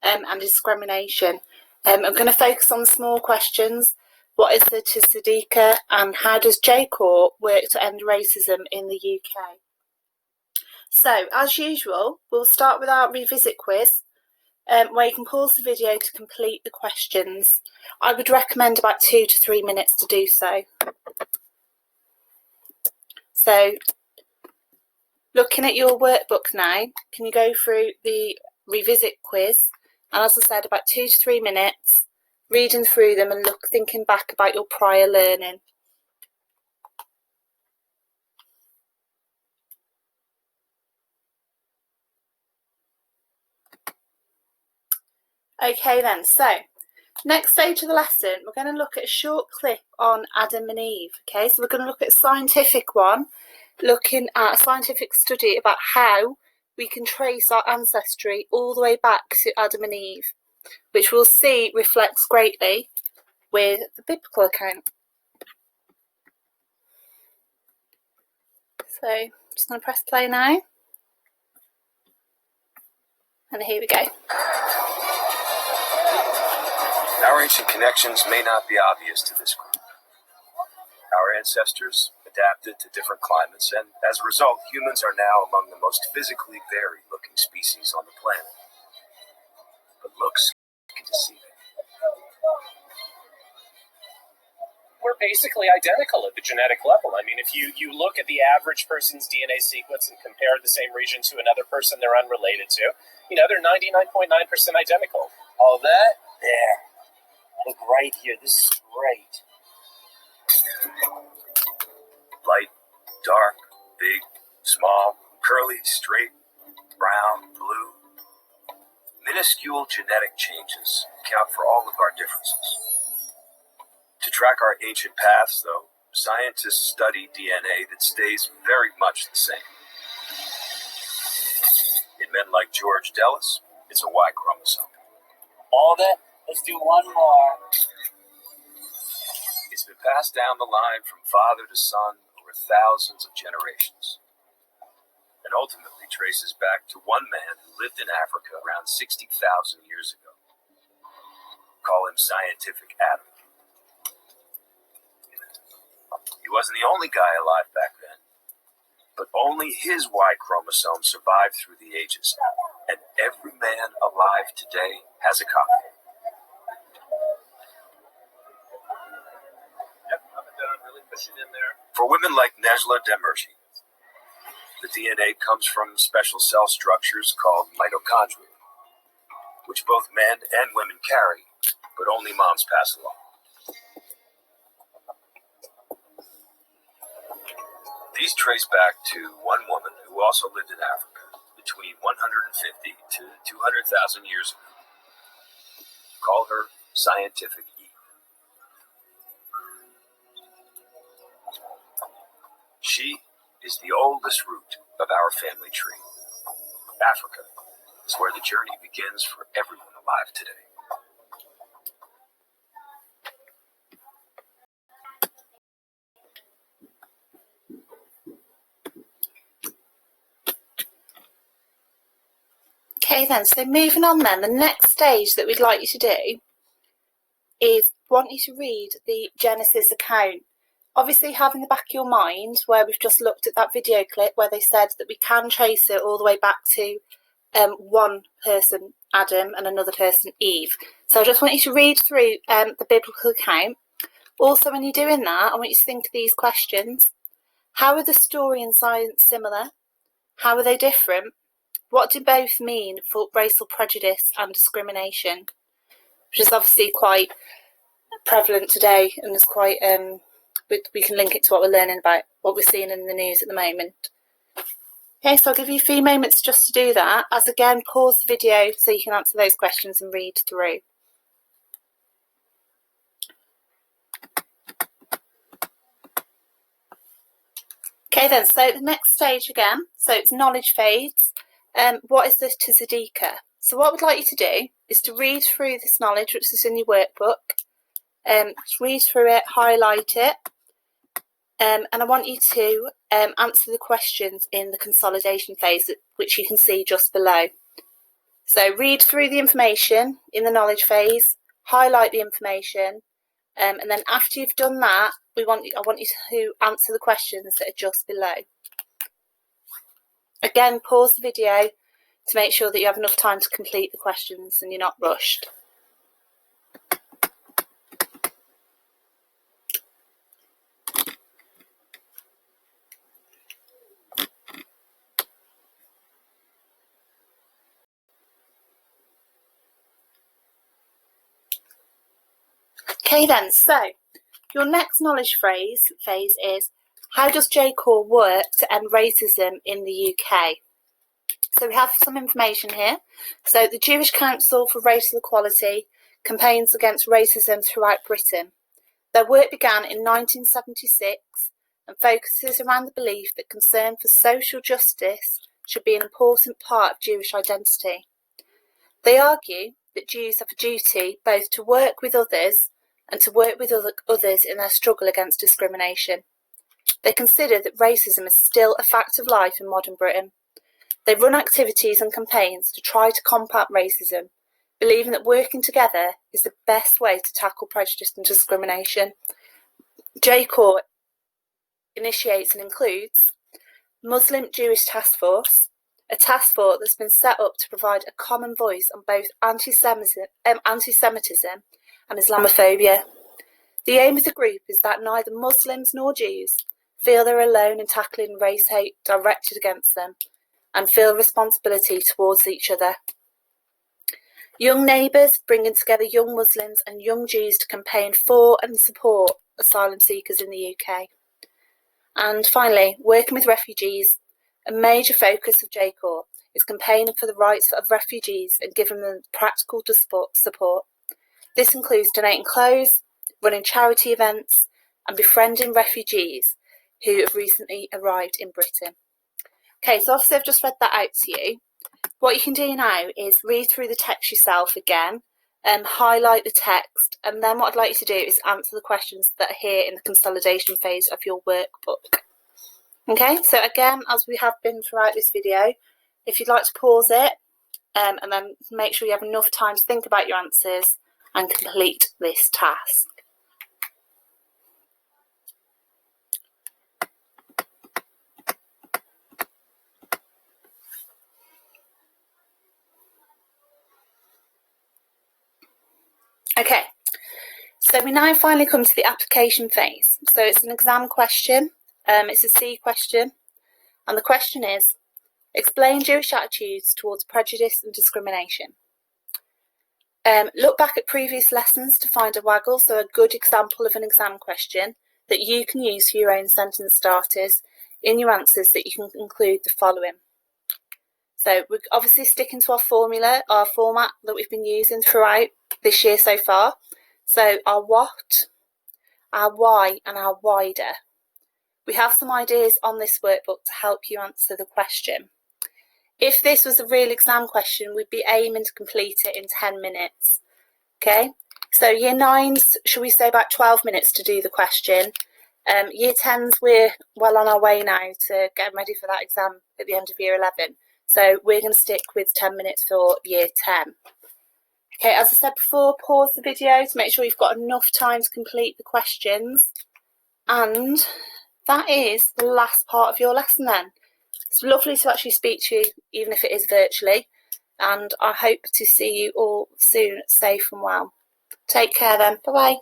and discrimination. I'm going to focus on the small questions. What is the Tzedika, and how does J-Corps work to end racism in the UK? So, as usual, we'll start with our revisit quiz, where you can pause the video to complete the questions. I would recommend about 2 to 3 minutes to do so. So, looking at your workbook now, can you go through the revisit quiz? And as I said, about 2 to 3 minutes, reading through them and thinking back about your prior learning. Okay then, so next stage of the lesson, we're going to look at a short clip on Adam and Eve. Okay, so we're going to look at a scientific one, looking at a scientific study about how we can trace our ancestry all the way back to Adam and Eve, which we'll see reflects greatly with the biblical account. So I'm just going to press play now. And here we go. Our ancient connections may not be obvious to this group. Our ancestors adapted to different climates, and as a result, humans are now among the most physically varied looking species on the planet. But looks can deceive. We're basically identical at the genetic level. I mean, if you look at the average person's DNA sequence and compare the same region to another person they're unrelated to, they're 99.9% identical. All that? There. Look right here. This is great. Light, dark, big, small, curly, straight, brown, blue. Minuscule genetic changes account for all of our differences. To track our ancient paths, though, scientists study DNA that stays very much the same. In men like George Dellis, it's a Y chromosome. All that? Let's do one more. It's been passed down the line from father to son over thousands of generations, and ultimately traces back to one man who lived in Africa around 60,000 years ago. Call him Scientific Adam. He wasn't the only guy alive back then, but only his Y chromosome survived through the ages, and every man alive today has a copy. For women like Nejla Demirci, the DNA comes from special cell structures called mitochondria, which both men and women carry, but only moms pass along. These trace back to one woman who also lived in Africa between 150 to 200,000 years ago. Call her Scientific Eve. She is the oldest root of our family tree. Africa is where the journey begins for everyone alive today. Okay then, so moving on then, the next stage that we'd like you to do is want you to read the Genesis account. Obviously have in the back of your mind where we've just looked at that video clip where they said that we can trace it all the way back to one person, Adam, and another person, Eve. So I just want you to read through the biblical account. Also, when you're doing that, I want you to think of these questions. How are the story and science similar? How are they different? What do both mean for racial prejudice and discrimination? Which is obviously quite prevalent today, and is quite we can link it to what we're learning about, what we're seeing in the news at the moment. Okay, so I'll give you a few moments just to do that. As again, pause the video so you can answer those questions and read through. Okay then, so the next stage again, so it's knowledge phase. What is the Tzedika? So what I would like you to do is to read through this knowledge, which is in your workbook. Read through it, highlight it, and I want you to answer the questions in the consolidation phase, which you can see just below. So read through the information in the knowledge phase, highlight the information, and then after you've done that, I want you to answer the questions that are just below. Again, pause the video to make sure that you have enough time to complete the questions and you're not rushed. Okay then, so your next knowledge phase is, how does J-Core work to end racism in the UK? So we have some information here. So the Jewish Council for Racial Equality campaigns against racism throughout Britain. Their work began in 1976 and focuses around the belief that concern for social justice should be an important part of Jewish identity. They argue that Jews have a duty both to work with others and to work with others in their struggle against discrimination. They consider that racism is still a fact of life in modern Britain. They run activities and campaigns to try to combat racism, believing that working together is the best way to tackle prejudice and discrimination. J-Core initiates and includes Muslim Jewish Task Force, a task force that's been set up to provide a common voice on both anti-Semitism and Islamophobia. The aim of the group is that neither Muslims nor Jews feel they're alone in tackling race hate directed against them and feel responsibility towards each other. Young Neighbours, bringing together young Muslims and young Jews to campaign for and support asylum seekers in the UK. And finally, working with refugees. A major focus of J-Core is campaigning for the rights of refugees and giving them practical support. This includes donating clothes, running charity events, and befriending refugees who have recently arrived in Britain. Okay, so obviously I've just read that out to you. What you can do now is read through the text yourself again, highlight the text, and then what I'd like you to do is answer the questions that are here in the consolidation phase of your workbook. Okay, so again, as we have been throughout this video, if you'd like to pause it, and then make sure you have enough time to think about your answers and complete this task. Okay, so we now finally come to the application phase. So it's an exam question, it's a C question, and the question is, explain Jewish attitudes towards prejudice and discrimination. Look back at previous lessons to find a waggle, so a good example of an exam question that you can use for your own sentence starters in your answers that you can include the following. So we're obviously sticking to our formula, our format that we've been using throughout this year so far. So our what, our why, and our wider. We have some ideas on this workbook to help you answer the question. If this was a real exam question, we'd be aiming to complete it in 10 minutes. Okay, so year 9s, should we say about 12 minutes to do the question? Year 10s, we're well on our way now to get ready for that exam at the end of year 11. So we're going to stick with 10 minutes for year 10. Okay, as I said before, pause the video to make sure you've got enough time to complete the questions. And that is the last part of your lesson then. It's lovely to actually speak to you, even if it is virtually, and I hope to see you all soon, safe and well. Take care then. Bye-bye.